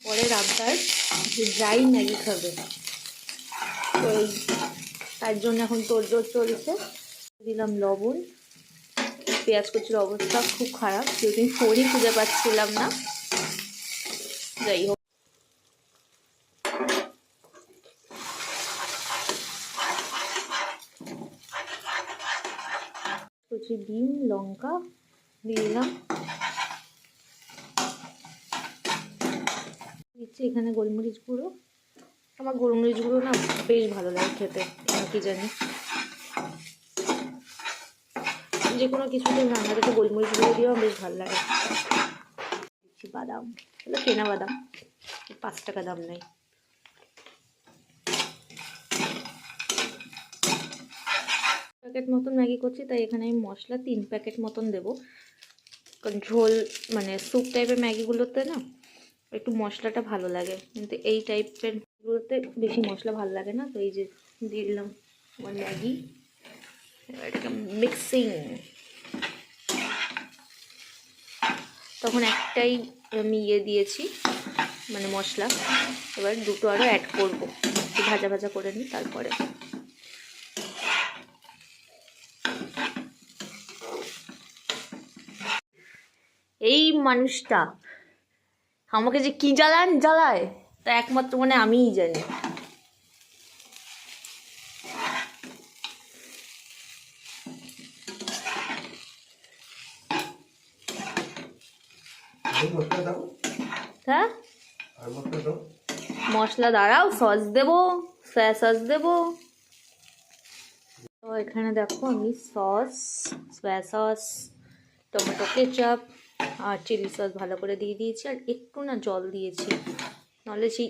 পরের আবদার যে ড্রাই ম্যাগি খাবে, তো তার জন্য এখন তোড়জোড় চলছে। দিলাম লবণ। পেঁয়াজ কুচির অবস্থা খুব খারাপ, যেদিন ফোনই খুঁজে পাচ্ছিলাম না। যাই হোক, কুচি ডিম, লঙ্কা দিয়ে দিলাম। দিচ্ছি এখানে গোলমরিচ গুঁড়ো। আমার গোলমরিচ গুঁড়ো না বেশ ভালো লাগে খেতে, কি জানি, যে কোনো কিছুতে রান্না থেকে গোলমরিচ গুঁড়ো দিয়েও বেশ ভালো লাগে। দিচ্ছি বাদাম, কেনা বাদাম, 5 টাকা দাম নেই। প্যাকেট মতন ম্যাগি করছি, তাই এখানে আমি মশলা 3 প্যাকেট মতন দেবো। কারণ ঝোল মানে স্যুপ টাইপের ম্যাগিগুলোতে না একটু মশলাটা ভালো লাগে, কিন্তু এই টাইপের গুলোতে বেশি মশলা ভালো লাগে না। তো এই যে দিয়ে দিলাম আমার ম্যাগি। এবার এটাকে মিক্সিং। তখন একটাই আমি দিয়েছি মানে মশলা, এবার দুটো আরও অ্যাড করবো, একটু ভাজা ভাজা করে নিই তারপরে। এই মানুষটা আমাকে যে কি জ্বালায় তা একমাত্র মানে আমিই জানি। হ্যাঁ, মশলা দাঁড়াও, সস দেবো, সয়া সস দেবো। তো এখানে দেখো আমি sauce, soy sauce, tomato ketchup আর চিলি সস ভালো করে দিয়ে দিয়েছি, আর একটু না জল দিয়েছি, নাহলে সেই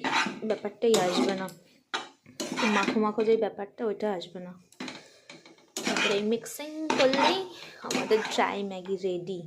ব্যাপারটাই আসবে না, মাখো মাখো যে ব্যাপারটা ওইটা আসবে না। তারপরে এই মিক্সিং করলেই আমাদের ড্রাই ম্যাগি রেডি।